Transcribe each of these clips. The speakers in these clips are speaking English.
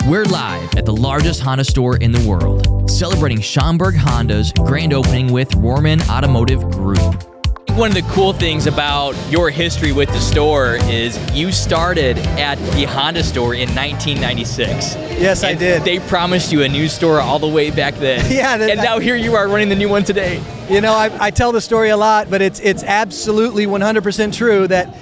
We're live at the largest Honda store in the world, celebrating Schaumburg Honda's grand opening with Rohrman Automotive Group. One of the cool things about your history with the store is you started at the Honda store in 1996. Yes, I did. They promised you a new store all the way back then. Yeah. And now here you are running the new one today. You know, I tell the story a lot, but it's absolutely 100% true that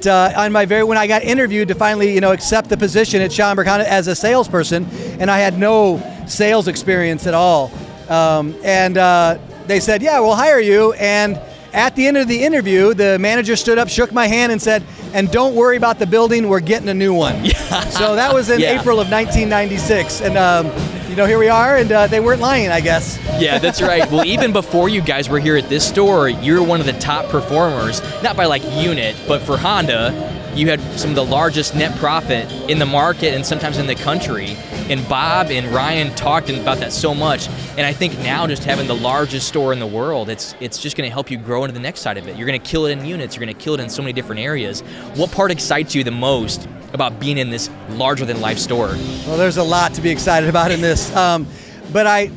on my when I got interviewed to finally, accept the position at Schaumburg Honda as a salesperson, and I had no sales experience at all. They said, yeah, we'll hire you. And at the end of the interview, the manager stood up, shook my hand, and said, and don't worry about the building, we're getting a new one. So that was in April of 1996. And, here we are, and they weren't lying, I guess. Yeah, that's right. Well, even before you guys were here at this store, you were one of the top performers, not by unit, but for Honda, you had some of the largest net profit in the market and sometimes in the country. And Bob and Ryan talked about that so much. And I think now just having the largest store in the world, it's just going to help you grow into the next side of it. You're going to kill it in units. You're going to kill it in so many different areas. What part excites you the most about being in this larger-than-life store? Well, there's a lot to be excited about in this. But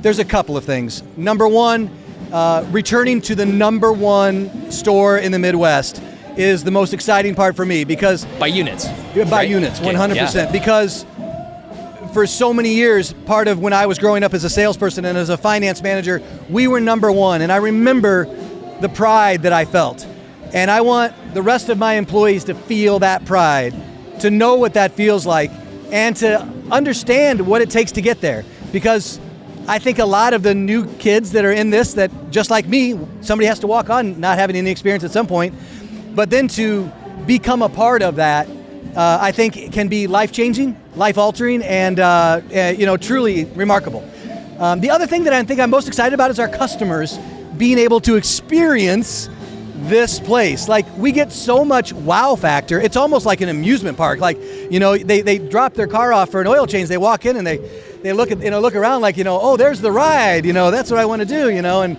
there's a couple of things. Number one, returning to the number one store in the Midwest is the most exciting part for me because... By units. By units, 100%. Yeah. Because for so many years, part of when I was growing up as a salesperson and as a finance manager, we were number one. And I remember the pride that I felt. And I want the rest of my employees to feel that pride, to know what that feels like, and to understand what it takes to get there. Because I think a lot of the new kids that are in this, that just like me, somebody has to walk on not having any experience at some point, but then to become a part of that, I think it can be life-changing, life-altering, and truly remarkable. The other thing that I think I'm most excited about is our customers being able to experience this place. We get so much wow factor. It's almost like an amusement park. They drop their car off for an oil change. They walk in and they look around oh, there's the ride. That's what I want to do. And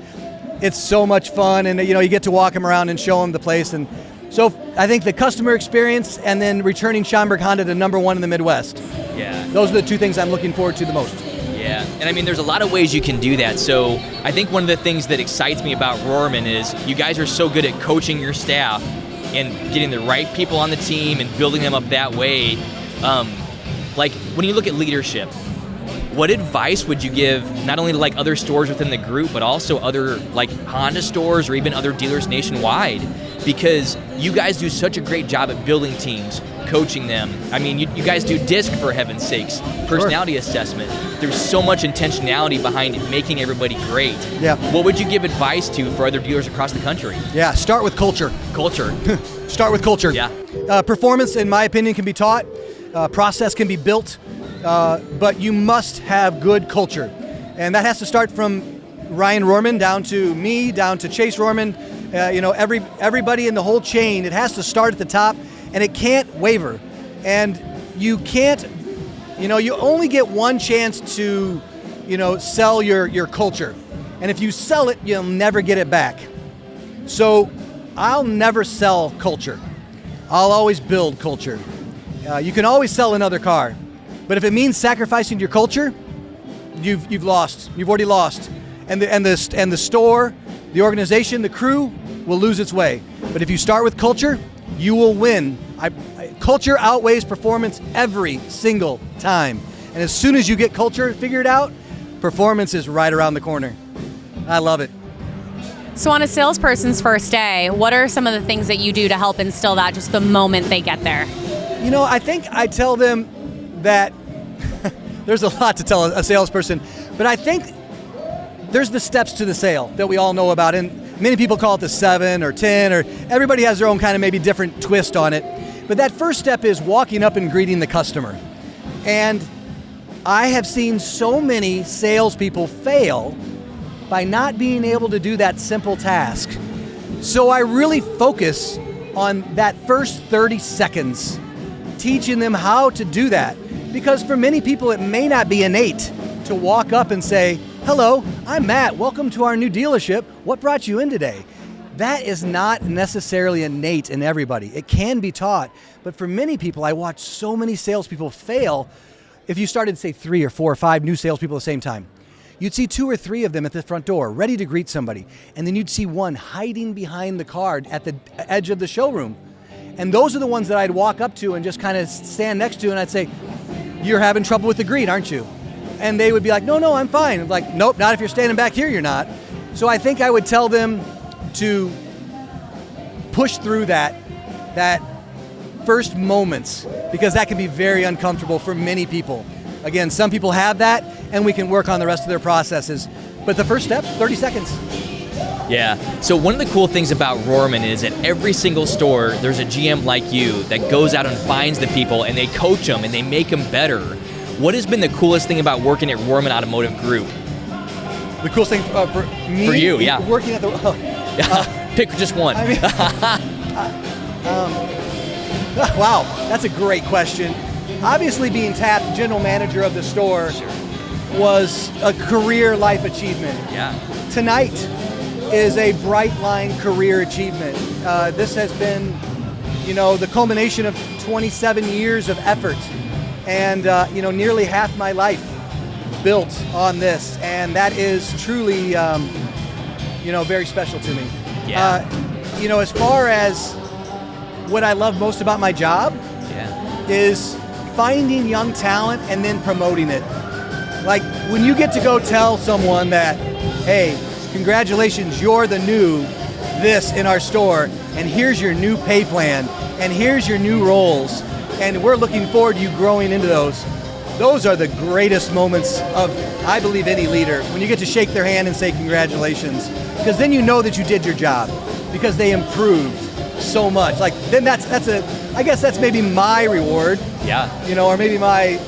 it's so much fun. And you get to walk them around and show them the place. And so I think the customer experience and then returning Schaumburg Honda to number one in the Midwest. Yeah. Those are the two things I'm looking forward to the most. Yeah, and there's a lot of ways you can do that. So I think one of the things that excites me about Rohrman is you guys are so good at coaching your staff and getting the right people on the team and building them up that way. When you look at leadership, what advice would you give not only to other stores within the group, but also other Honda stores or even other dealers nationwide? Because you guys do such a great job at building teams, coaching them. You guys do DISC, for heaven's sakes, personality assessment. There's so much intentionality behind making everybody great. Yeah. What would you give advice to for other dealers across the country? Yeah, start with culture. Culture. Start with culture. Yeah. Performance, in my opinion, can be taught. Process can be built. But you must have good culture. And that has to start from Ryan Rohrman down to me, down to Chase Rohrman. Everybody in the whole chain, it has to start at the top, and it can't waver. And you can't, you only get one chance to, sell your culture. And if you sell it, you'll never get it back. So I'll never sell culture. I'll always build culture. You can always sell another car, but if it means sacrificing your culture, you've lost. You've already lost. And the store, the organization, the crew will lose its way. But if you start with culture, you will win. Culture outweighs performance every single time. And as soon as you get culture figured out, performance is right around the corner. I love it. So on a salesperson's first day, what are some of the things that you do to help instill that just the moment they get there? I think I tell them that there's a lot to tell a salesperson, but I think there's the steps to the sale that we all know about, and many people call it the 7 or 10, or everybody has their own kind of maybe different twist on it. But that first step is walking up and greeting the customer. And I have seen so many salespeople fail by not being able to do that simple task. So I really focus on that first 30 seconds, teaching them how to do that. Because for many people, it may not be innate to walk up and say, "Hello, I'm Matt. Welcome to our new dealership. What brought you in today?" that is not necessarily innate in everybody. It can be taught, but for many people, I watch so many salespeople fail. If you started, say, 3 or 4 or 5 new salespeople at the same time, you'd see 2 or 3 of them at the front door, ready to greet somebody, and then you'd see one hiding behind the card at the edge of the showroom. And those are the ones that I'd walk up to and just kind of stand next to, and I'd say, "You're having trouble with the greet, aren't you?" And they would be like, "No, I'm fine." I'm like, "Nope, not if you're standing back here, you're not." So I think I would tell them to push through that first moments, because that can be very uncomfortable for many people. Again, some people have that, and we can work on the rest of their processes. But the first step, 30 seconds. Yeah. So one of the cool things about Rohrman is at every single store, there's a GM like you that goes out and finds the people, and they coach them, and they make them better. What has been the coolest thing about working at Rohrman Automotive Group? The coolest thing for me? For you, yeah. Working at the... Pick just one. I mean, wow, that's a great question. Obviously, being tapped general manager of the store was a career life achievement. Yeah. Tonight is a bright line career achievement. This has been, the culmination of 27 years of effort, and nearly half my life built on this, and that is truly, very special to me. Yeah. As far as what I love most about my job, is finding young talent and then promoting it. Like when you get to go tell someone that, "Hey, congratulations, you're the new this in our store, and here's your new pay plan, and here's your new roles, and we're looking forward to you growing into those." Those are the greatest moments of, I believe, any leader, when you get to shake their hand and say congratulations, because then you know that you did your job, because they improved so much. Like, then I guess that's maybe my reward. Yeah. Or maybe my,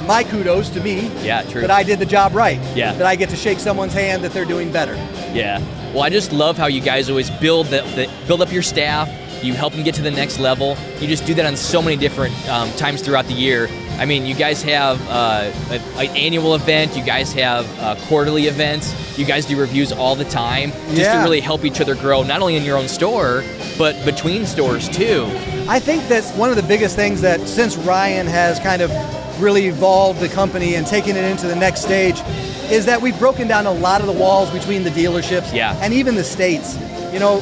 my kudos to me. Yeah, true. That I did the job right. Yeah. That I get to shake someone's hand that they're doing better. Yeah. Well, I just love how you guys always build up your staff. You help them get to the next level. You just do that on so many different times throughout the year. I mean, you guys have an annual event. You guys have quarterly events. You guys do reviews all the time just to really help each other grow, not only in your own store, but between stores too. I think that one of the biggest things that, since Ryan has kind of really evolved the company and taken it into the next stage, is that we've broken down a lot of the walls between the dealerships and even the states.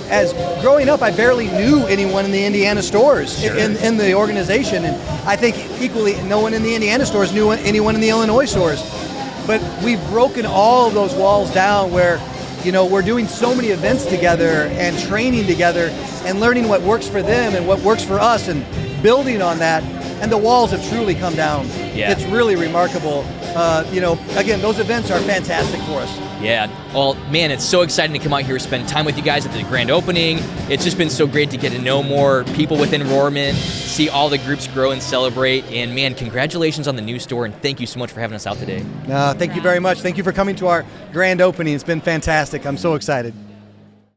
As growing up, I barely knew anyone in the Indiana stores in the organization, and I think equally no one in the Indiana stores knew anyone in the Illinois stores. But we've broken all of those walls down where, we're doing so many events together and training together and learning what works for them and what works for us and building on that, and the walls have truly come down. Yeah. It's really remarkable. Again, those events are fantastic for us. Yeah. Well, man, it's so exciting to come out here, spend time with you guys at the grand opening. It's just been so great to get to know more people within Rohrman, see all the groups grow and celebrate. And man, congratulations on the new store, and thank you so much for having us out today. Thank you very much. Thank you for coming to our grand opening. It's been fantastic. I'm so excited.